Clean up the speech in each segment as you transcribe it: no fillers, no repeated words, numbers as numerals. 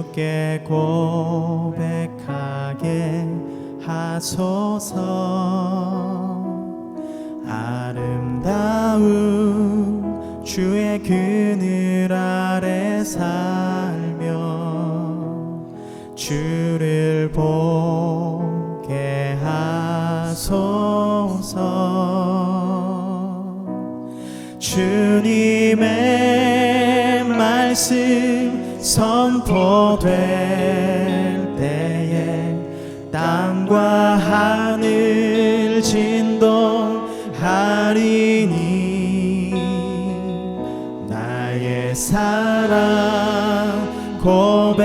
주께 고백하게 하소서. 아름다운 주의 그늘 아래 살며 주를 보게 하소서. 주님의 말씀 선포될 때에 땅과 하늘 진동하리니 나의 사랑 고백하리라.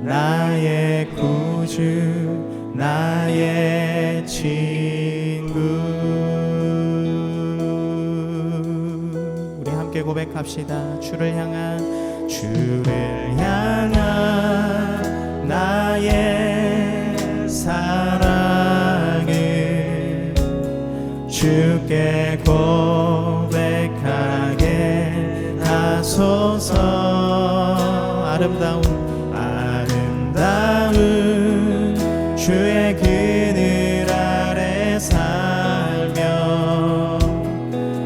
나의 구주 나의 친구. 우리 함께 고백합시다. 주를 향한 나의 사랑을 주께 고백하게 하소서. 아름다운 주의 그늘 아래 살며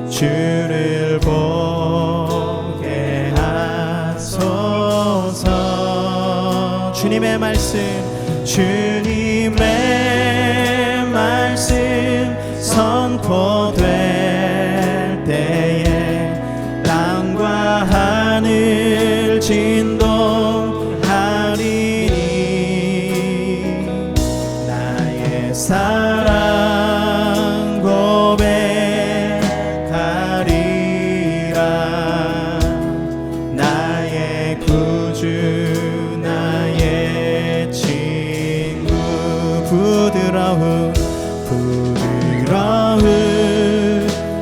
주를 보게 하소서. 주님의 말씀 선포될 때에 땅과 하늘 진동하리니 나의 사랑 고백하리라. 나의 구주 나의 친구. 부드러운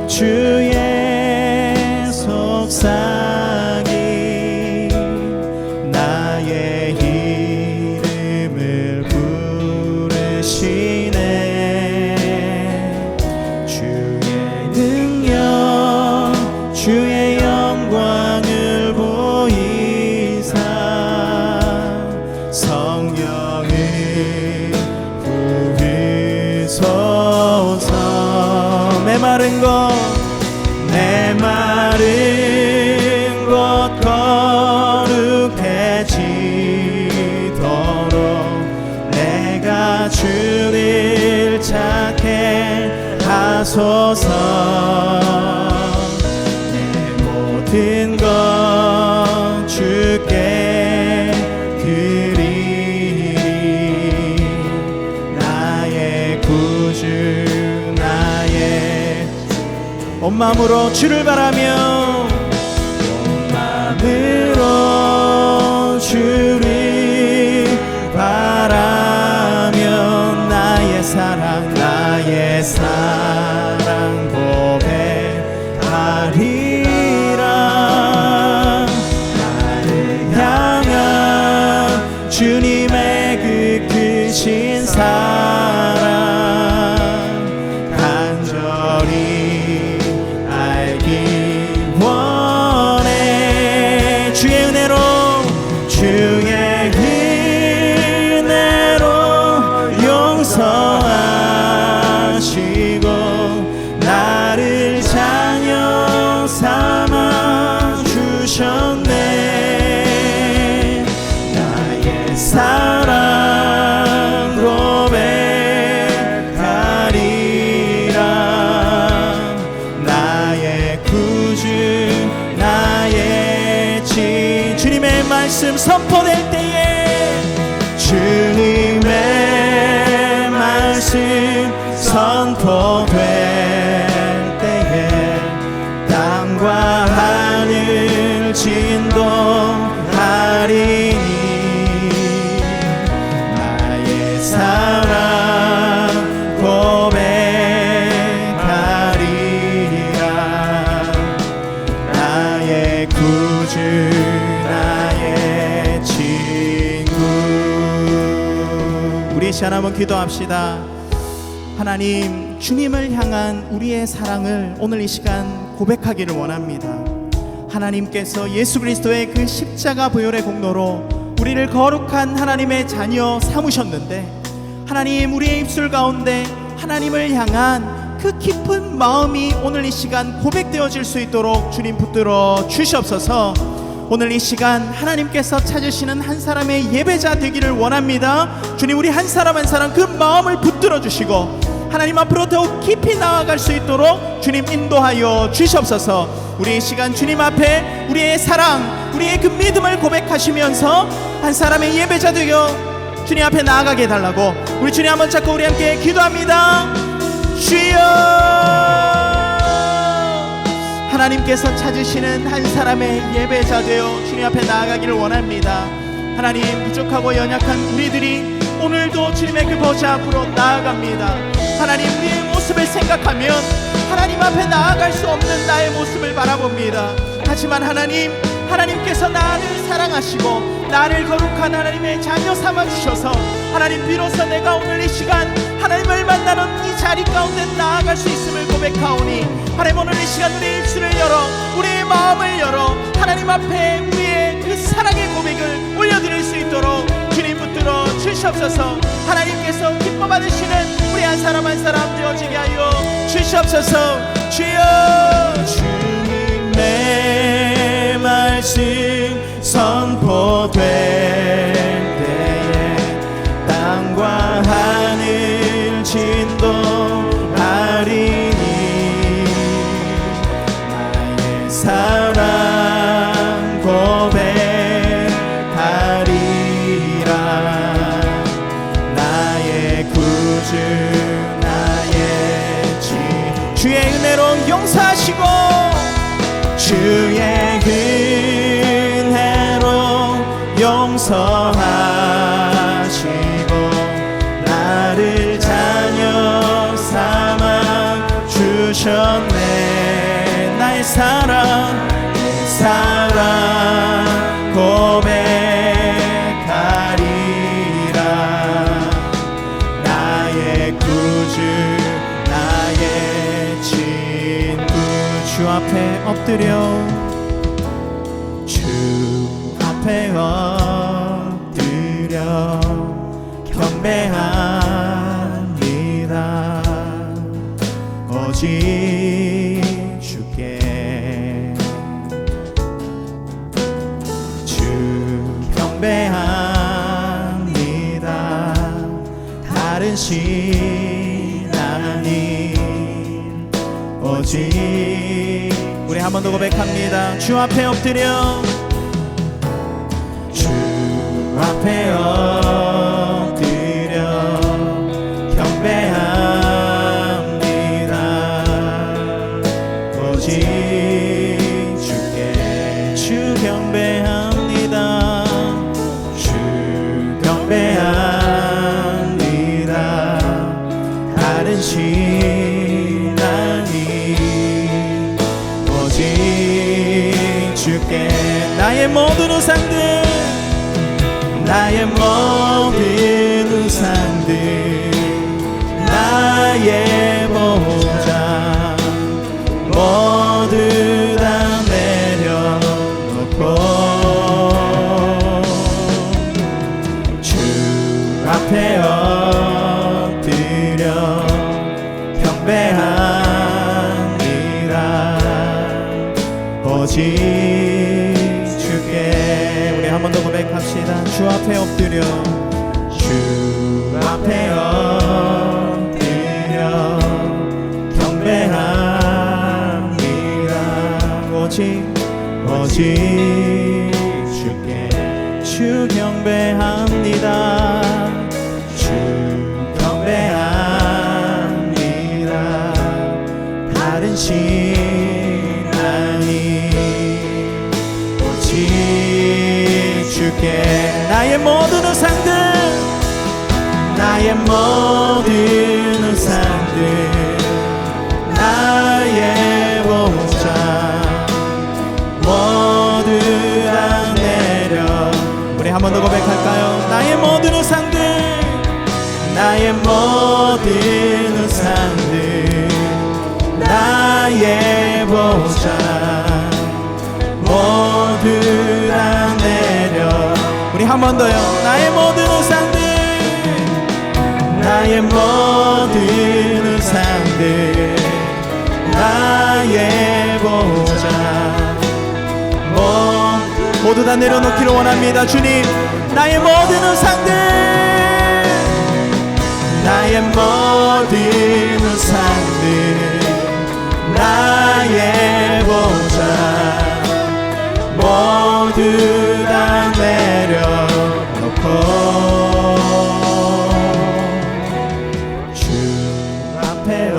주의 속삭임 나의 이름을 부르시네. 주의 능력 주의 영광을 보이사 성령을 부으소서. 내 마른 곳 거룩해지도록 내가 주를 찾게 하소서. 내 모든 것 주께 드리리. 나의 구주 온 마음으로 주를 바라며 온 마음으로 주를 바라며 나의 사랑 고백하리라. 나를 향한 주님의 그 크신 사랑 간절히 주의 은혜로 용서하시고 나를 자녀 삼아 주셨네. 나의 사랑 고백하리라. 나의 구주 나의 친. 주님의 말씀 선포될 때에 주님의 말씀 선포될 때에 땅과 하늘 진동하리니 나의 사랑 고백하리라. 나의 구주 나의 친구. 우리 시간 한번 기도합시다. 하나님, 주님을 향한 우리의 사랑을 오늘 이 시간 고백하기를 원합니다. 하나님께서 예수 그리스도의 그 십자가 보혈의 공로로 우리를 거룩한 하나님의 자녀 삼으셨는데, 하나님, 우리의 입술 가운데 하나님을 향한 그 깊은 마음이 오늘 이 시간 고백되어질 수 있도록 주님 붙들어 주시옵소서. 오늘 이 시간 하나님께서 찾으시는 한 사람의 예배자 되기를 원합니다. 주님, 우리 한 사람 한 사람 그 마음을 붙들어 주시고 하나님 앞으로 더욱 깊이 나아갈 수 있도록 주님 인도하여 주시옵소서. 우리 이 시간 주님 앞에 우리의 사랑, 우리의 그 믿음을 고백하시면서 한 사람의 예배자 되어 주님 앞에 나아가게 해달라고 우리 주님 한번 잡고 우리 함께 기도합니다. 주여, 하나님께서 찾으시는 한 사람의 예배자 되어 주님 앞에 나아가기를 원합니다. 하나님, 부족하고 연약한 우리들이 오늘도 주님의 그 보좌 앞으로 나아갑니다. 하나님, 우리의 모습을 생각하면 하나님 앞에 나아갈 수 없는 나의 모습을 바라봅니다. 하지만 하나님께서 나를 사랑하시고 나를 거룩한 하나님의 자녀 삼아주셔서 하나님, 비로소 내가 오늘 이 시간 하나님을 만나는 이 자리 가운데 나아갈 수 있음을 고백하오니, 하나님, 오늘 이 시간 우리의 입술을 열어 우리의 마음을 열어 하나님 앞에 우리의 그 사랑의 고백을 올려드릴 수 있도록 주님 붙들어 주시옵소서. 하나님께서 기뻐 받으시는 우리 한 사람 한 사람 되어지게 하여 주시옵소서. 주여, 주님의 말씀 선포될 때에 땅과 하늘 진동하리니 나의 사랑 고백하리라. 나의 구주 나의 지, 주의 은혜로 용서하시고 주의 은혜로 용서하시고 나를 자녀 삼아 주셨네. 나의 사랑 고백하리라. 나의 구주 나의 친구. 주 앞에 엎드려 주 앞에 엎드려 경배합니다. 오직 주께 주 경배합니다. 다른 신 아닌 오직. 우리 한 번 더 고백합니다. 주 앞에 엎드려 주 앞에 엎드려 경배합니다. 오직 주께 주 경배합니다. 주 경배합니다. 다른 신 아닌 오직 주께. 나의 모든 우상들, 나의 모든 우상들, 나의 보좌 모두 다 내려놓고 주 앞에 엎드려 경배합니다. 오직 주께. 우리 한 번 더 고백합시다. 주 앞에 엎드려 주 앞에 엎드려 경배합니다. 오직 주께 주 경배합니다. 주 경배합니다. 다른 신 아닌 오직 주께. 나의 모든 우상들, 나의 모든 우상들, 나의 보좌 모두 다 내려. 우리 한 번 더 고백할까요? 나의 모든 우상들, 나의 모든 우상들, 나의 번 더요. 나의 모든 우상들, 나의 모든 우상들, 나의 보좌 모두 다 내려놓기를 원합니다. 주님, 나의 모든 우상들, 나의 모든 우상들, 나의 보좌 모두 다 내려놓고 주 앞에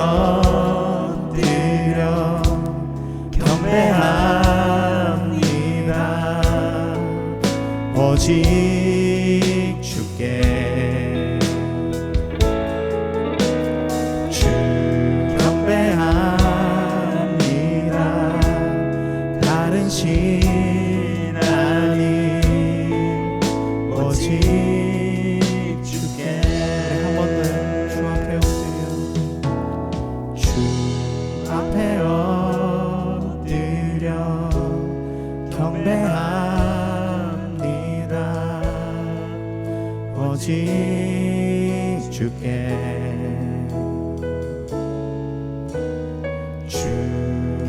엎드려 경배합니다. 오직 주께 주 경배합니다. 다른 신 아님 오직 주께. 한 번 더 주 앞에 엎드려 주 앞에 엎드려 경배합니다. 오직 주께 주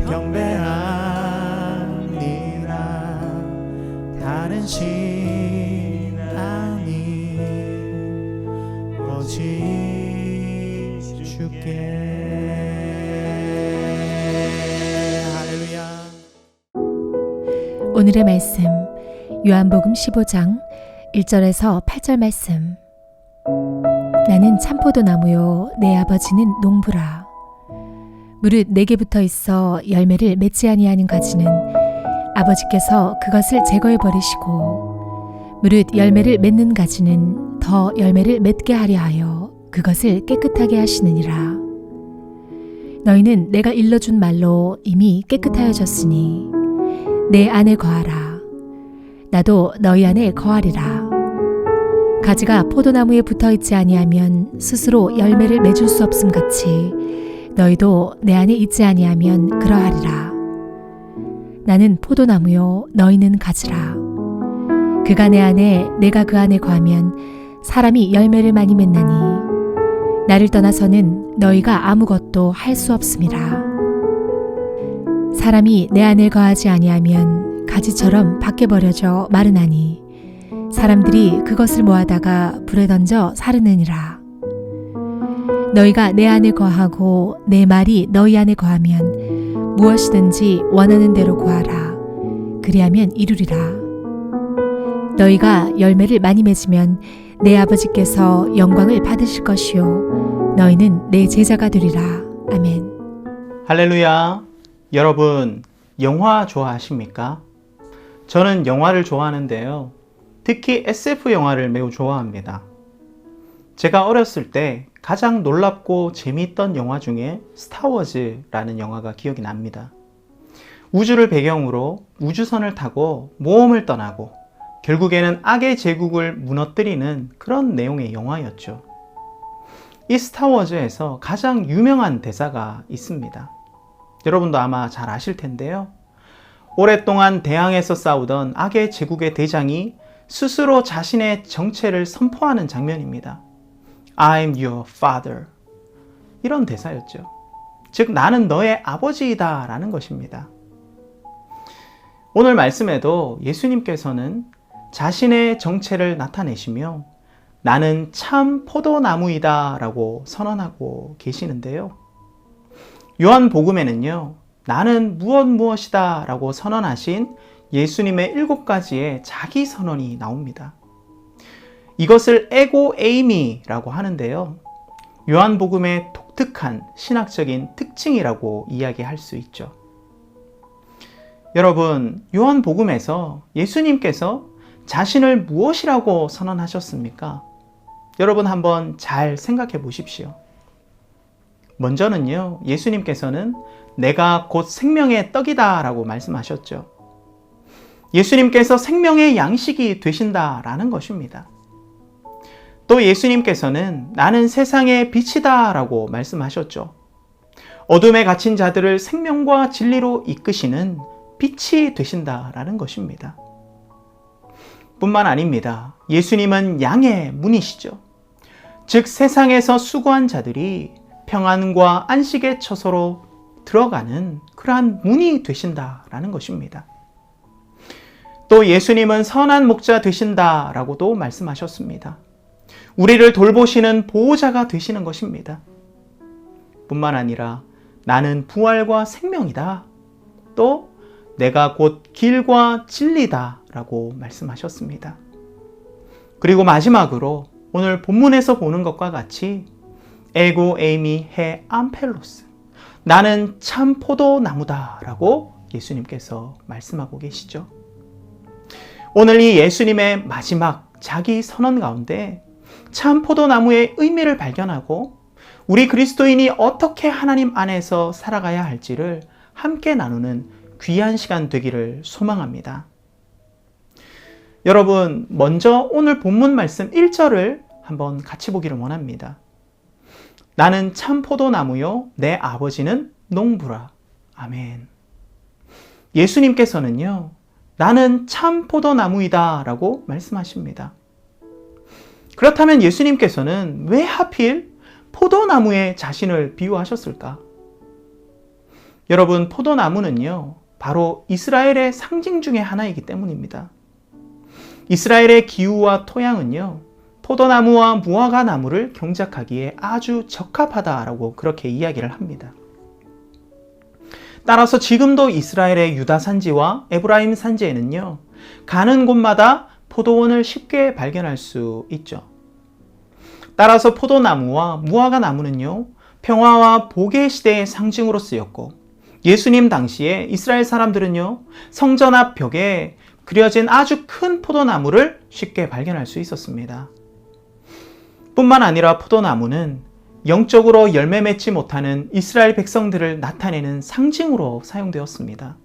경배합니다. 다른 신 아님 오직 주께. 할렐루야. 오늘의 말씀 요한복음 15장 1절에서 8절 말씀. 나는 참포도나무요 내 아버지는 농부라. 무릇 내게 붙어 있어 열매를 맺지 아니하는 가지는 아버지께서 그것을 제거해 버리시고 무릇 열매를 맺는 가지는 더 열매를 맺게 하려 하여 그것을 깨끗하게 하시느니라. 너희는 내가 일러준 말로 이미 깨끗하여졌으니 내 안에 거하라. 나도 너희 안에 거하리라. 가지가 포도나무에 붙어있지 아니하면 스스로 열매를 맺을 수 없음 같이 너희도 내 안에 있지 아니하면 그러하리라. 나는 포도나무요 너희는 가지라. 그가 내 안에 내가 그 안에 거하면 사람이 열매를 많이 맺나니 나를 떠나서는 너희가 아무것도 할 수 없음이라. 사람이 내 안에 거하지 아니하면 가지처럼 밖에 버려져 마르나니 사람들이 그것을 모아다가 불에 던져 사르느니라. 너희가 내 안에 거하고 내 말이 너희 안에 거하면 무엇이든지 원하는 대로 구하라. 그리하면 이루리라. 너희가 열매를 많이 맺으면 내 아버지께서 영광을 받으실 것이요 너희는 내 제자가 되리라. 아멘. 할렐루야. 여러분, 영화 좋아하십니까? 저는 영화를 좋아하는데요. 특히 SF 영화를 매우 좋아합니다. 제가 어렸을 때 가장 놀랍고 재미있던 영화 중에 스타워즈라는 영화가 기억이 납니다. 우주를 배경으로 우주선을 타고 모험을 떠나고 결국에는 악의 제국을 무너뜨리는 그런 내용의 영화였죠. 이 스타워즈에서 가장 유명한 대사가 있습니다. 여러분도 아마 잘 아실 텐데요. 오랫동안 대항에서 싸우던 악의 제국의 대장이 스스로 자신의 정체를 선포하는 장면입니다. I'm your father. 이런 대사였죠. 즉, 나는 너의 아버지이다 라는 것입니다. 오늘 말씀에도 예수님께서는 자신의 정체를 나타내시며 나는 참 포도나무이다 라고 선언하고 계시는데요. 요한복음에는요, 나는 무엇이다 라고 선언하신 예수님의 7가지의 자기 선언이 나옵니다. 이것을 에고 에이미라고 하는데요. 요한복음의 독특한 신학적인 특징이라고 이야기할 수 있죠. 여러분, 요한복음에서 예수님께서 자신을 무엇이라고 선언하셨습니까? 여러분 한번 잘 생각해 보십시오. 먼저는요, 예수님께서는 내가 곧 생명의 떡이다 라고 말씀하셨죠. 예수님께서 생명의 양식이 되신다라는 것입니다. 또 예수님께서는 나는 세상의 빛이다 라고 말씀하셨죠. 어둠에 갇힌 자들을 생명과 진리로 이끄시는 빛이 되신다라는 것입니다. 뿐만 아닙니다. 예수님은 양의 문이시죠. 즉 세상에서 수고한 자들이 평안과 안식의 처소로 들어가는 그러한 문이 되신다라는 것입니다. 또 예수님은 선한 목자 되신다라고도 말씀하셨습니다. 우리를 돌보시는 보호자가 되시는 것입니다. 뿐만 아니라 나는 부활과 생명이다. 또 내가 곧 길과 진리다 라고 말씀하셨습니다. 그리고 마지막으로 오늘 본문에서 보는 것과 같이 에고 에이미 헤 암펠로스, 나는 참 포도나무다 라고 예수님께서 말씀하고 계시죠. 오늘 이 예수님의 마지막 자기 선언 가운데 참 포도나무의 의미를 발견하고 우리 그리스도인이 어떻게 하나님 안에서 살아가야 할지를 함께 나누는 귀한 시간 되기를 소망합니다. 여러분, 먼저 오늘 본문 말씀 1절을 한번 같이 보기를 원합니다. 나는 참 포도나무요, 내 아버지는 농부라. 아멘. 예수님께서는요, 나는 참 포도나무이다 라고 말씀하십니다. 그렇다면 예수님께서는 왜 하필 포도나무에 자신을 비유하셨을까? 여러분, 포도나무는요, 바로 이스라엘의 상징 중에 하나이기 때문입니다. 이스라엘의 기후와 토양은요, 포도나무와 무화과 나무를 경작하기에 아주 적합하다라고 그렇게 이야기를 합니다. 따라서 지금도 이스라엘의 유다 산지와 에브라임 산지에는요, 가는 곳마다 포도원을 쉽게 발견할 수 있죠. 따라서 포도나무와 무화과 나무는요, 평화와 복의 시대의 상징으로 쓰였고, 예수님 당시에 이스라엘 사람들은요, 성전 앞 벽에 그려진 아주 큰 포도나무를 쉽게 발견할 수 있었습니다. 뿐만 아니라 포도나무는 영적으로 열매 맺지 못하는 이스라엘 백성들을 나타내는 상징으로 사용되었습니다.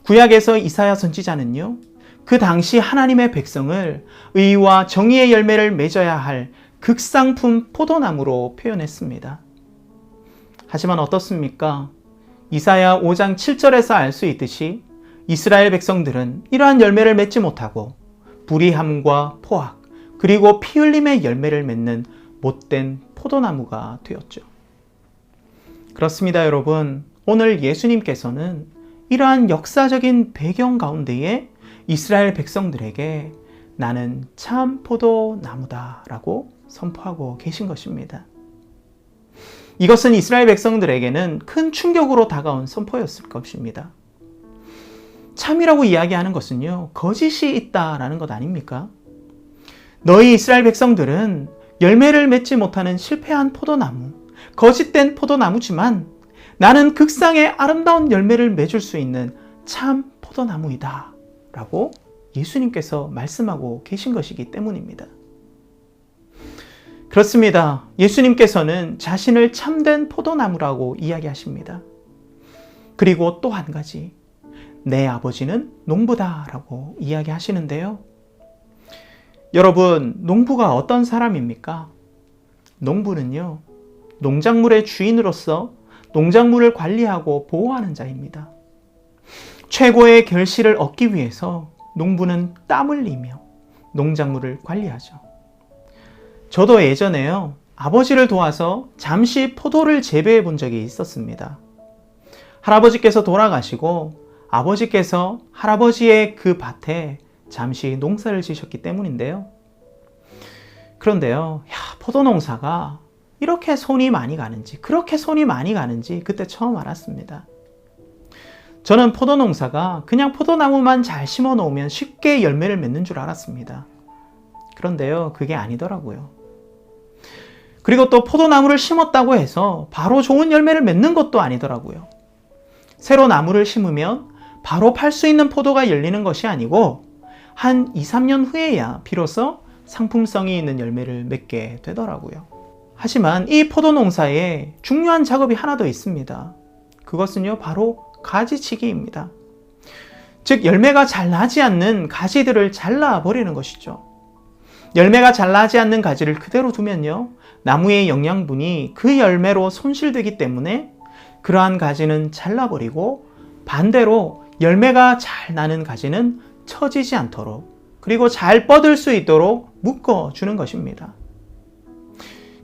구약에서 이사야 선지자는요, 그 당시 하나님의 백성을 의와 정의의 열매를 맺어야 할 극상품 포도나무로 표현했습니다. 하지만 어떻습니까? 이사야 5장 7절에서 알 수 있듯이 이스라엘 백성들은 이러한 열매를 맺지 못하고 불의함과 포악, 그리고 피 흘림의 열매를 맺는 못된 포도나무가 되었죠. 그렇습니다, 여러분. 오늘 예수님께서는 이러한 역사적인 배경 가운데에 이스라엘 백성들에게 나는 참 포도나무다 라고 선포하고 계신 것입니다. 이것은 이스라엘 백성들에게는 큰 충격으로 다가온 선포였을 것입니다. 참이라고 이야기하는 것은요, 거짓이 있다라는 것 아닙니까? 너희 이스라엘 백성들은 열매를 맺지 못하는 실패한 포도나무, 거짓된 포도나무지만 나는 극상의 아름다운 열매를 맺을 수 있는 참 포도나무이다 라고 예수님께서 말씀하고 계신 것이기 때문입니다. 그렇습니다. 예수님께서는 자신을 참된 포도나무라고 이야기하십니다. 그리고 또 한 가지, 내 아버지는 농부다 라고 이야기하시는데요. 여러분, 농부가 어떤 사람입니까? 농부는요, 농작물의 주인으로서 농작물을 관리하고 보호하는 자입니다. 최고의 결실을 얻기 위해서 농부는 땀을 흘리며 농작물을 관리하죠. 저도 예전에요, 아버지를 도와서 잠시 포도를 재배해 본 적이 있었습니다. 할아버지께서 돌아가시고 아버지께서 할아버지의 그 밭에 잠시 농사를 지셨기 때문인데요. 그런데요, 포도 농사가 이렇게 손이 많이 가는지, 그렇게 손이 많이 가는지 그때 처음 알았습니다. 저는 포도 농사가 그냥 포도나무만 잘 심어 놓으면 쉽게 열매를 맺는 줄 알았습니다. 그런데요, 그게 아니더라고요. 그리고 또 포도나무를 심었다고 해서 바로 좋은 열매를 맺는 것도 아니더라고요. 새로 나무를 심으면 바로 팔 수 있는 포도가 열리는 것이 아니고 한 2, 3년 후에야 비로소 상품성이 있는 열매를 맺게 되더라고요. 하지만 이 포도 농사에 중요한 작업이 하나 더 있습니다. 그것은요, 바로 가지치기입니다. 즉, 열매가 잘 나지 않는 가지들을 잘라버리는 것이죠. 열매가 잘 나지 않는 가지를 그대로 두면요, 나무의 영양분이 그 열매로 손실되기 때문에 그러한 가지는 잘라버리고 반대로 열매가 잘 나는 가지는 처지지 않도록 그리고 잘 뻗을 수 있도록 묶어주는 것입니다.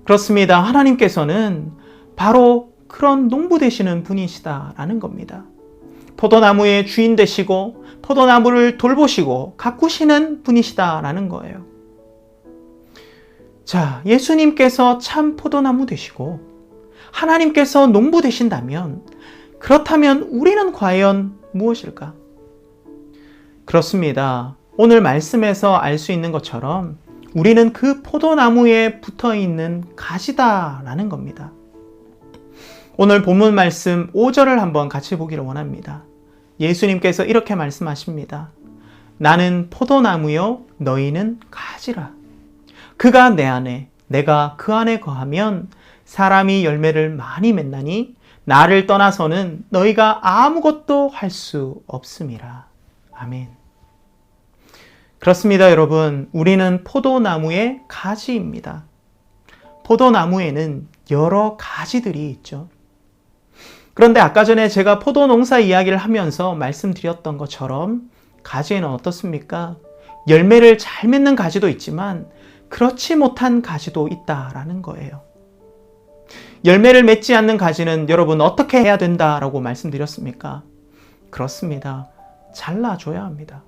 그렇습니다. 하나님께서는 바로 그런 농부 되시는 분이시다라는 겁니다. 포도나무의 주인 되시고 포도나무를 돌보시고 가꾸시는 분이시다라는 거예요. 자, 예수님께서 참 포도나무 되시고 하나님께서 농부 되신다면 그렇다면 우리는 과연 무엇일까? 그렇습니다. 오늘 말씀에서 알 수 있는 것처럼 우리는 그 포도나무에 붙어 있는 가지다라는 겁니다. 오늘 본문 말씀 5절을 한번 같이 보기를 원합니다. 예수님께서 이렇게 말씀하십니다. 나는 포도나무요 너희는 가지라. 그가 내 안에 내가 그 안에 거하면 사람이 열매를 많이 맺나니 나를 떠나서는 너희가 아무것도 할 수 없음이라. 아멘. 그렇습니다, 여러분. 우리는 포도나무의 가지입니다. 포도나무에는 여러 가지들이 있죠. 그런데 아까 전에 제가 포도 농사 이야기를 하면서 말씀드렸던 것처럼 가지에는 어떻습니까? 열매를 잘 맺는 가지도 있지만 그렇지 못한 가지도 있다라는 거예요. 열매를 맺지 않는 가지는 여러분 어떻게 해야 된다라고 말씀드렸습니까? 그렇습니다. 잘라줘야 합니다.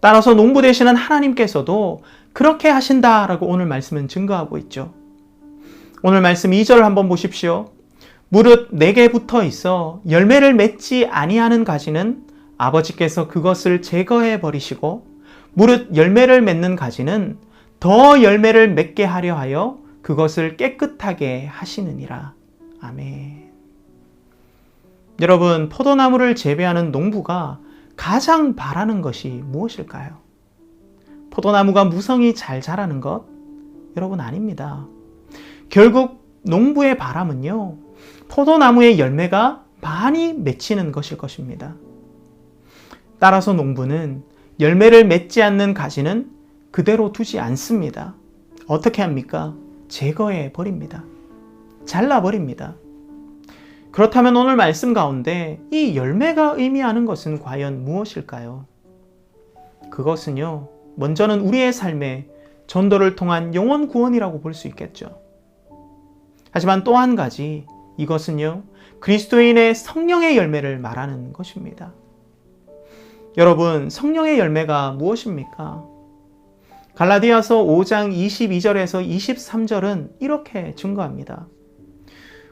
따라서 농부 되시는 하나님께서도 그렇게 하신다라고 오늘 말씀은 증거하고 있죠. 오늘 말씀 2절을 한번 보십시오. 무릇 내게 붙어 있어 열매를 맺지 아니하는 가지는 아버지께서 그것을 제거해 버리시고 무릇 열매를 맺는 가지는 더 열매를 맺게 하려 하여 그것을 깨끗하게 하시느니라. 아멘. 여러분, 포도나무를 재배하는 농부가 가장 바라는 것이 무엇일까요? 포도나무가 무성히 잘 자라는 것? 여러분, 아닙니다. 결국 농부의 바람은요, 포도나무의 열매가 많이 맺히는 것일 것입니다. 따라서 농부는 열매를 맺지 않는 가지는 그대로 두지 않습니다. 어떻게 합니까? 제거해 버립니다. 잘라 버립니다. 그렇다면 오늘 말씀 가운데 이 열매가 의미하는 것은 과연 무엇일까요? 그것은요, 먼저는 우리의 삶에 전도를 통한 영혼 구원이라고 볼 수 있겠죠. 하지만 또 한 가지, 이것은요, 그리스도인의 성령의 열매를 말하는 것입니다. 여러분, 성령의 열매가 무엇입니까? 갈라디아서 5장 22절에서 23절은 이렇게 증거합니다.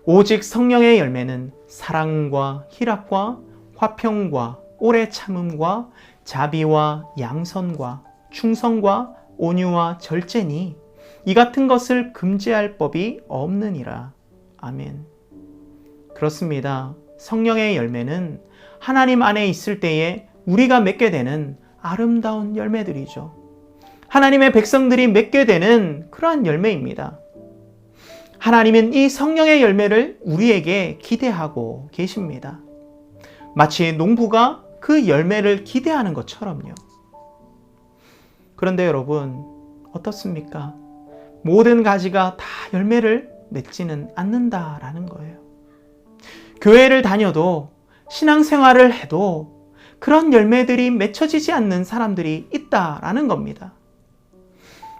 오직 성령의 열매는 사랑과 희락과 화평과 오래 참음과 자비와 양선과 충성과 온유와 절제니 이 같은 것을 금지할 법이 없느니라. 아멘. 그렇습니다. 성령의 열매는 하나님 안에 있을 때에 우리가 맺게 되는 아름다운 열매들이죠. 하나님의 백성들이 맺게 되는 그러한 열매입니다. 하나님은 이 성령의 열매를 우리에게 기대하고 계십니다. 마치 농부가 그 열매를 기대하는 것처럼요. 그런데 여러분, 어떻습니까? 모든 가지가 다 열매를 맺지는 않는다라는 거예요. 교회를 다녀도 신앙생활을 해도 그런 열매들이 맺혀지지 않는 사람들이 있다라는 겁니다.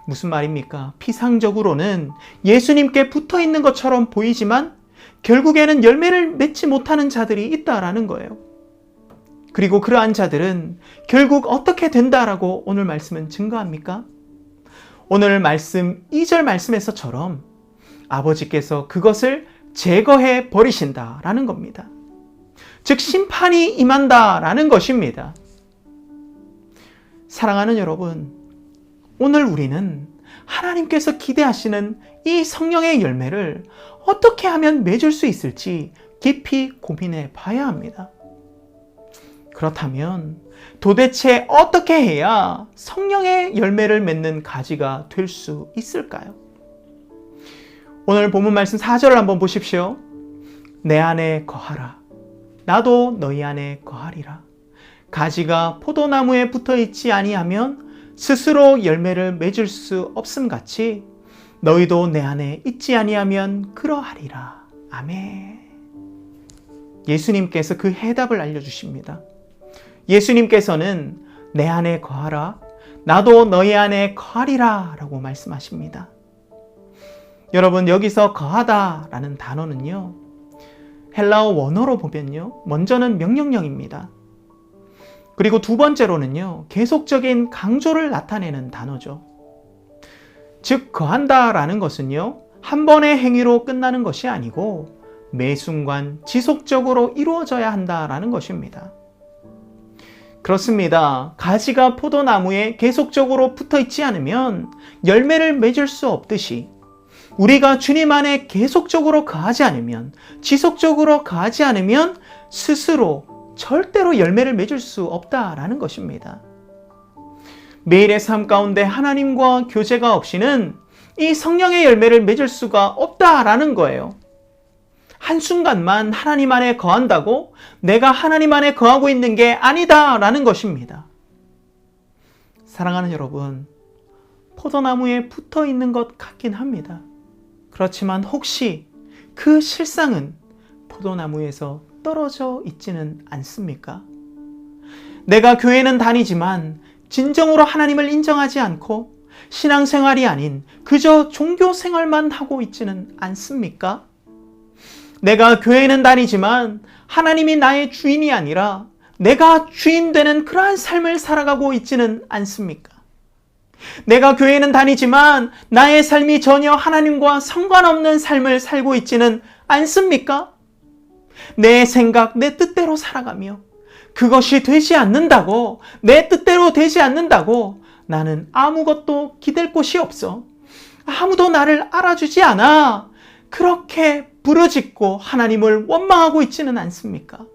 무슨 말입니까? 피상적으로는 예수님께 붙어 있는 것처럼 보이지만 결국에는 열매를 맺지 못하는 자들이 있다라는 거예요. 그리고 그러한 자들은 결국 어떻게 된다라고 오늘 말씀은 증거합니까? 오늘 말씀 2절 말씀에서처럼 아버지께서 그것을 제거해 버리신다라는 겁니다. 즉 심판이 임한다라는 것입니다. 사랑하는 여러분, 오늘 우리는 하나님께서 기대하시는 이 성령의 열매를 어떻게 하면 맺을 수 있을지 깊이 고민해 봐야 합니다. 그렇다면 도대체 어떻게 해야 성령의 열매를 맺는 가지가 될 수 있을까요? 오늘 본문 말씀 4절을 한번 보십시오. 내 안에 거하라. 나도 너희 안에 거하리라. 가지가 포도나무에 붙어 있지 아니하면 스스로 열매를 맺을 수 없음같이 너희도 내 안에 있지 아니하면 그러하리라. 아멘. 예수님께서 그 해답을 알려주십니다. 예수님께서는 내 안에 거하라, 나도 너희 안에 거하리라 라고 말씀하십니다. 여러분, 여기서 거하다 라는 단어는요, 헬라어 원어로 보면요, 먼저는 명령형입니다. 그리고 두 번째로는요, 계속적인 강조를 나타내는 단어죠. 즉, 거한다 라는 것은요, 한 번의 행위로 끝나는 것이 아니고 매 순간 지속적으로 이루어져야 한다라는 것입니다. 그렇습니다. 가지가 포도나무에 계속적으로 붙어 있지 않으면 열매를 맺을 수 없듯이 우리가 주님 안에 계속적으로 거하지 않으면, 지속적으로 거하지 않으면 스스로 절대로 열매를 맺을 수 없다라는 것입니다. 매일의 삶 가운데 하나님과 교제가 없이는 이 성령의 열매를 맺을 수가 없다라는 거예요. 한순간만 하나님 안에 거한다고 내가 하나님 안에 거하고 있는 게 아니다라는 것입니다. 사랑하는 여러분, 포도나무에 붙어 있는 것 같긴 합니다. 그렇지만 혹시 그 실상은 포도나무에서 떨어져 있지는 않습니까? 내가 교회는 다니지만 진정으로 하나님을 인정하지 않고 신앙생활이 아닌 그저 종교생활만 하고 있지는 않습니까? 내가 교회는 다니지만 하나님이 나의 주인이 아니라 내가 주인 되는 그러한 삶을 살아가고 있지는 않습니까? 내가 교회는 다니지만 나의 삶이 전혀 하나님과 상관없는 삶을 살고 있지는 않습니까? 내 생각, 내 뜻대로 살아가며 그것이 되지 않는다고, 내 뜻대로 되지 않는다고 나는 아무것도 기댈 곳이 없어, 아무도 나를 알아주지 않아, 그렇게 부르짖고 하나님을 원망하고 있지는 않습니까?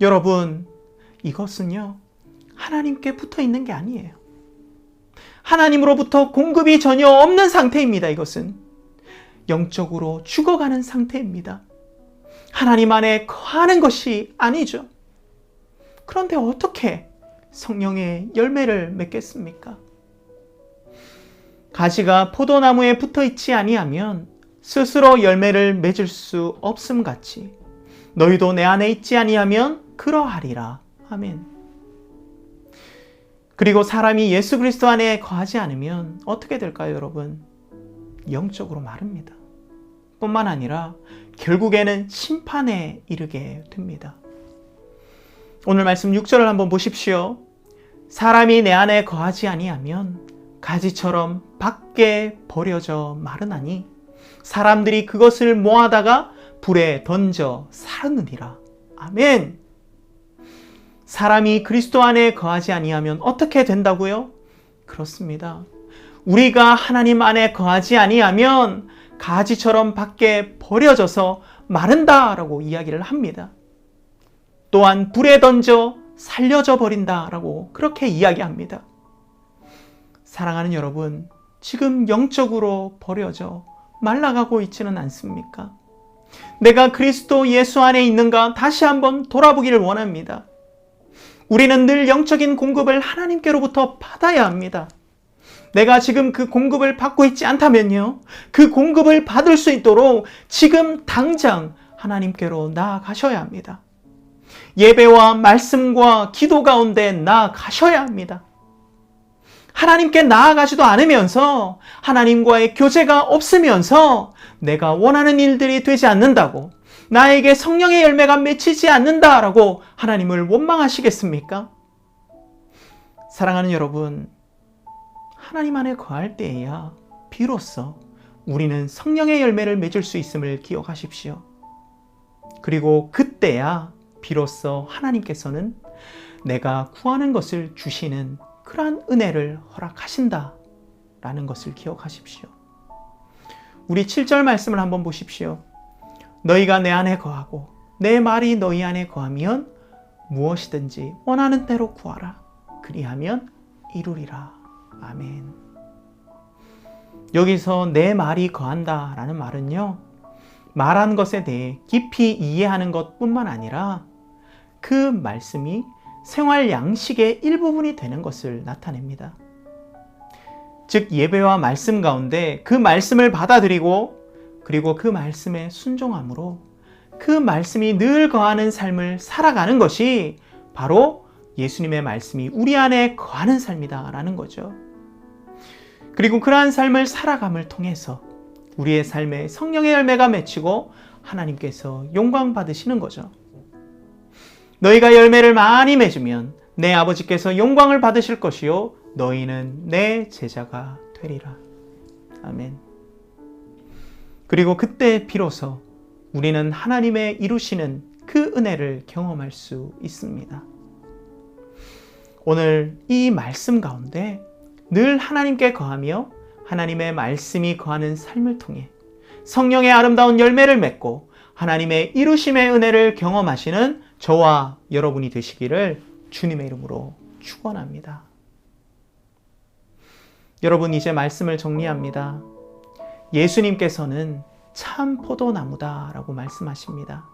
여러분, 이것은요, 하나님께 붙어 있는 게 아니에요. 하나님으로부터 공급이 전혀 없는 상태입니다. 이것은 영적으로 죽어가는 상태입니다. 하나님 안에 거하는 것이 아니죠. 그런데 어떻게 성령의 열매를 맺겠습니까? 가지가 포도나무에 붙어 있지 아니하면 스스로 열매를 맺을 수 없음 같이 너희도 내 안에 있지 아니하면 그러하리라. 아멘. 그리고 사람이 예수 그리스도 안에 거하지 않으면 어떻게 될까요, 여러분? 영적으로 마릅니다. 뿐만 아니라 결국에는 심판에 이르게 됩니다. 오늘 말씀 6절을 한번 보십시오. 사람이 내 안에 거하지 아니하면 가지처럼 밖에 버려져 마르나니 사람들이 그것을 모아다가 불에 던져 사르느니라. 아멘. 사람이 그리스도 안에 거하지 아니하면 어떻게 된다고요? 그렇습니다. 우리가 하나님 안에 거하지 아니하면 가지처럼 밖에 버려져서 마른다라고 이야기를 합니다. 또한 불에 던져 살려져 버린다라고 그렇게 이야기합니다. 사랑하는 여러분, 지금 영적으로 버려져 말라가고 있지는 않습니까? 내가 그리스도 예수 안에 있는가 다시 한번 돌아보기를 원합니다. 우리는 늘 영적인 공급을 하나님께로부터 받아야 합니다. 내가 지금 그 공급을 받고 있지 않다면요, 그 공급을 받을 수 있도록 지금 당장 하나님께로 나아가셔야 합니다. 예배와 말씀과 기도 가운데 나아가셔야 합니다. 하나님께 나아가지도 않으면서 하나님과의 교제가 없으면서 내가 원하는 일들이 되지 않는다고, 나에게 성령의 열매가 맺히지 않는다라고 하나님을 원망하시겠습니까? 사랑하는 여러분, 하나님 안에 거할 때에야 비로소 우리는 성령의 열매를 맺을 수 있음을 기억하십시오. 그리고 그때야 비로소 하나님께서는 내가 구하는 것을 주시는 그러한 은혜를 허락하신다라는 것을 기억하십시오. 우리 7절 말씀을 한번 보십시오. 너희가 내 안에 거하고 내 말이 너희 안에 거하면 무엇이든지 원하는 대로 구하라. 그리하면 이루리라. 아멘. 여기서 내 말이 거한다라는 말은요, 말한 것에 대해 깊이 이해하는 것뿐만 아니라 그 말씀이 생활 양식의 일부분이 되는 것을 나타냅니다. 즉, 예배와 말씀 가운데 그 말씀을 받아들이고 그리고 그 말씀에 순종함으로 그 말씀이 늘 거하는 삶을 살아가는 것이 바로 예수님의 말씀이 우리 안에 거하는 삶이다라는 거죠. 그리고 그러한 삶을 살아감을 통해서 우리의 삶에 성령의 열매가 맺히고 하나님께서 영광 받으시는 거죠. 너희가 열매를 많이 맺으면 내 아버지께서 영광을 받으실 것이요 너희는 내 제자가 되리라. 아멘. 그리고 그때 비로소 우리는 하나님의 이루시는 그 은혜를 경험할 수 있습니다. 오늘 이 말씀 가운데 늘 하나님께 거하며 하나님의 말씀이 거하는 삶을 통해 성령의 아름다운 열매를 맺고 하나님의 이루심의 은혜를 경험하시는 저와 여러분이 되시기를 주님의 이름으로 축원합니다. 여러분, 이제 말씀을 정리합니다. 예수님께서는 참 포도나무다라고 말씀하십니다.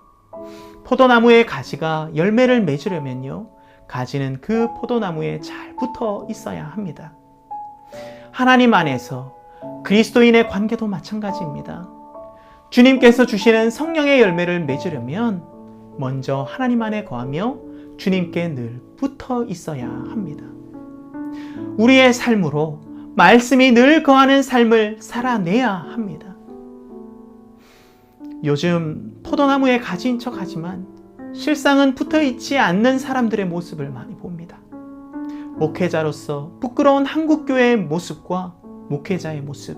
포도나무의 가지가 열매를 맺으려면요, 가지는 그 포도나무에 잘 붙어 있어야 합니다. 하나님 안에서 그리스도인의 관계도 마찬가지입니다. 주님께서 주시는 성령의 열매를 맺으려면 먼저 하나님 안에 거하며 주님께 늘 붙어 있어야 합니다. 우리의 삶으로 말씀이 늘 거하는 삶을 살아내야 합니다. 요즘 포도나무에 가지인 척 하지만 실상은 붙어 있지 않는 사람들의 모습을 많이 봅니다. 목회자로서 부끄러운 한국교회의 모습과 목회자의 모습,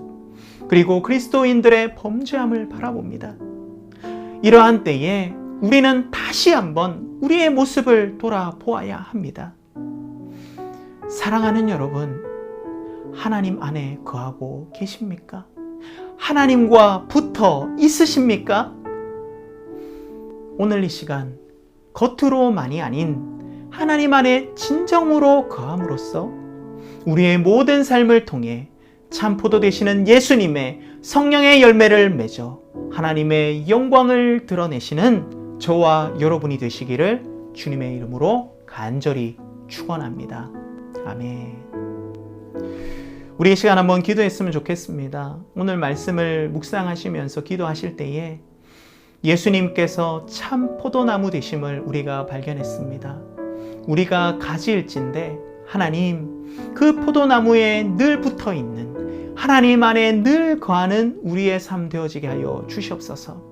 그리고 그리스도인들의 범죄함을 바라봅니다. 이러한 때에 우리는 다시 한번 우리의 모습을 돌아보아야 합니다. 사랑하는 여러분, 하나님 안에 거하고 계십니까? 하나님과 붙어 있으십니까? 오늘 이 시간 겉으로만이 아닌 하나님 안에 진정으로 거함으로써 우리의 모든 삶을 통해 참포도 되시는 예수님의 성령의 열매를 맺어 하나님의 영광을 드러내시는 저와 여러분이 되시기를 주님의 이름으로 간절히 축원합니다. 아멘. 우리 이 시간 한번 기도했으면 좋겠습니다. 오늘 말씀을 묵상하시면서 기도하실 때에 예수님께서 참 포도나무 되심을 우리가 발견했습니다. 우리가 가지일진데 하나님, 그 포도나무에 늘 붙어 있는 하나님 안에 늘 거하는 우리의 삶 되어지게 하여 주시옵소서.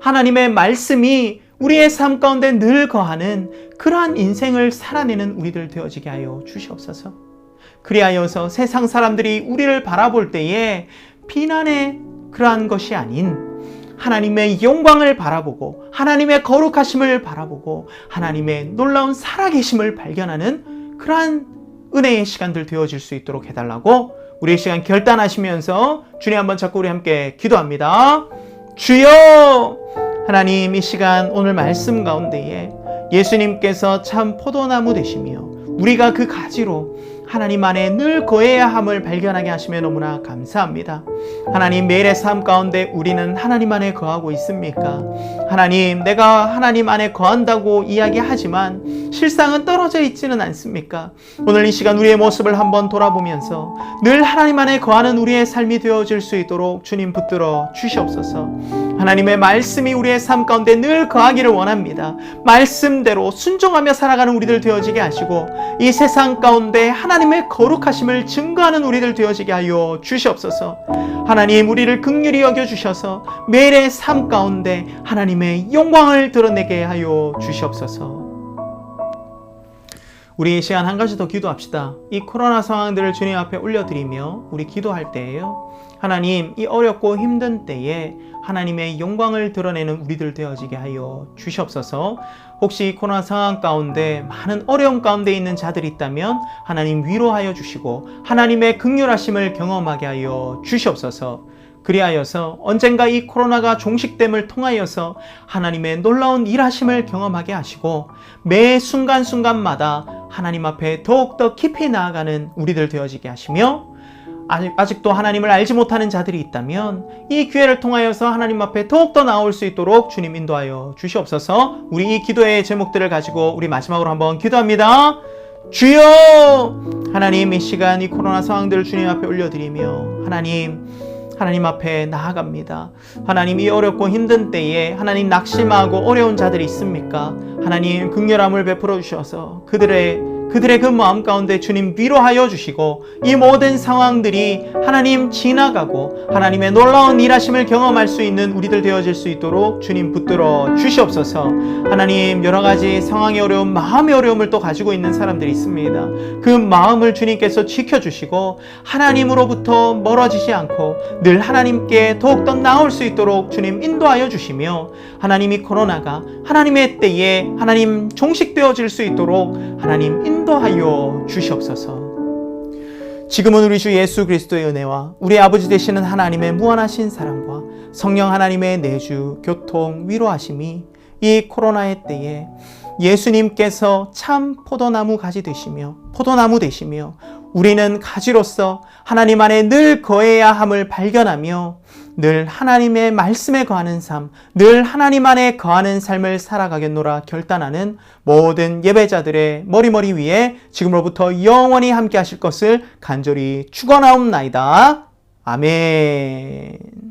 하나님의 말씀이 우리의 삶 가운데 늘 거하는 그러한 인생을 살아내는 우리들 되어지게 하여 주시옵소서. 그리하여서 세상 사람들이 우리를 바라볼 때에 비난의 그러한 것이 아닌 하나님의 영광을 바라보고 하나님의 거룩하심을 바라보고 하나님의 놀라운 살아계심을 발견하는 그러한 은혜의 시간들 되어질 수 있도록 해달라고 우리의 시간 결단하시면서 주님 한번 잡고 우리 함께 기도합니다. 주여, 하나님, 이 시간 오늘 말씀 가운데에 예수님께서 참 포도나무 되시며 우리가 그 가지로 하나님 안에 늘 거해야 함을 발견하게 하시며 너무나 감사합니다. 하나님, 매일의 삶 가운데 우리는 하나님 안에 거하고 있습니까? 하나님, 내가 하나님 안에 거한다고 이야기하지만 실상은 떨어져 있지는 않습니까? 오늘 이 시간 우리의 모습을 한번 돌아보면서 늘 하나님 안에 거하는 우리의 삶이 되어질 수 있도록 주님 붙들어 주시옵소서. 하나님의 말씀이 우리의 삶 가운데 늘 거하기를 원합니다. 말씀대로 순종하며 살아가는 우리들 되어지게 하시고 이 세상 가운데 하나님의 거룩하심을 증거하는 우리들 되어지게 하여 주시옵소서. 하나님, 우리를 긍휼히 여겨주셔서 매일의 삶 가운데 하나님의 영광을 드러내게 하여 주시옵소서. 우리 이 시간 한 가지 더 기도합시다. 이 코로나 상황들을 주님 앞에 올려드리며 우리 기도할 때에요, 하나님, 이 어렵고 힘든 때에 하나님의 영광을 드러내는 우리들 되어지게 하여 주시옵소서. 혹시 코로나 상황 가운데 많은 어려움 가운데 있는 자들이 있다면 하나님 위로하여 주시고 하나님의 긍휼하심을 경험하게 하여 주시옵소서. 그리하여서 언젠가 이 코로나가 종식됨을 통하여서 하나님의 놀라운 일하심을 경험하게 하시고 매 순간순간마다 하나님 앞에 더욱더 깊이 나아가는 우리들 되어지게 하시며, 아직도 하나님을 알지 못하는 자들이 있다면 이 기회를 통하여서 하나님 앞에 더욱더 나올 수 있도록 주님 인도하여 주시옵소서. 우리 이 기도의 제목들을 가지고 우리 마지막으로 한번 기도합니다. 주여, 하나님, 이 시간 이 코로나 상황들을 주님 앞에 올려드리며 하나님 앞에 나아갑니다. 하나님, 이 어렵고 힘든 때에 하나님 낙심하고 어려운 자들이 있습니까? 하나님, 긍휼함을 베풀어 주셔서 그들의 그들의 그 마음 가운데 주님 위로하여 주시고 이 모든 상황들이 하나님 지나가고 하나님의 놀라운 일하심을 경험할 수 있는 우리들 되어질 수 있도록 주님 붙들어 주시옵소서. 하나님 여러 가지 상황의 어려움, 마음의 어려움을 또 가지고 있는 사람들이 있습니다. 그 마음을 주님께서 지켜주시고 하나님으로부터 멀어지지 않고 늘 하나님께 더욱더 나올 수 있도록 주님 인도하여 주시며 하나님이 코로나가 하나님의 때에 하나님 종식되어질 수 있도록 하나님 인도하여 주시옵소서. 지금은 우리 주 예수 그리스도의 은혜와 우리 아버지 되시는 하나님의 무한하신 사랑과 성령 하나님의 내주, 교통, 위로하심이 이 코로나의 때에 예수님께서 참 포도나무 가지 되시며 포도나무 되시며 우리는 가지로서 하나님 안에 늘 거해야 함을 발견하며 늘 하나님의 말씀에 거하는 삶, 늘 하나님 안에 거하는 삶을 살아가겠노라 결단하는 모든 예배자들의 머리 위에 지금으로부터 영원히 함께 하실 것을 간절히 축원하옵나이다. 아멘.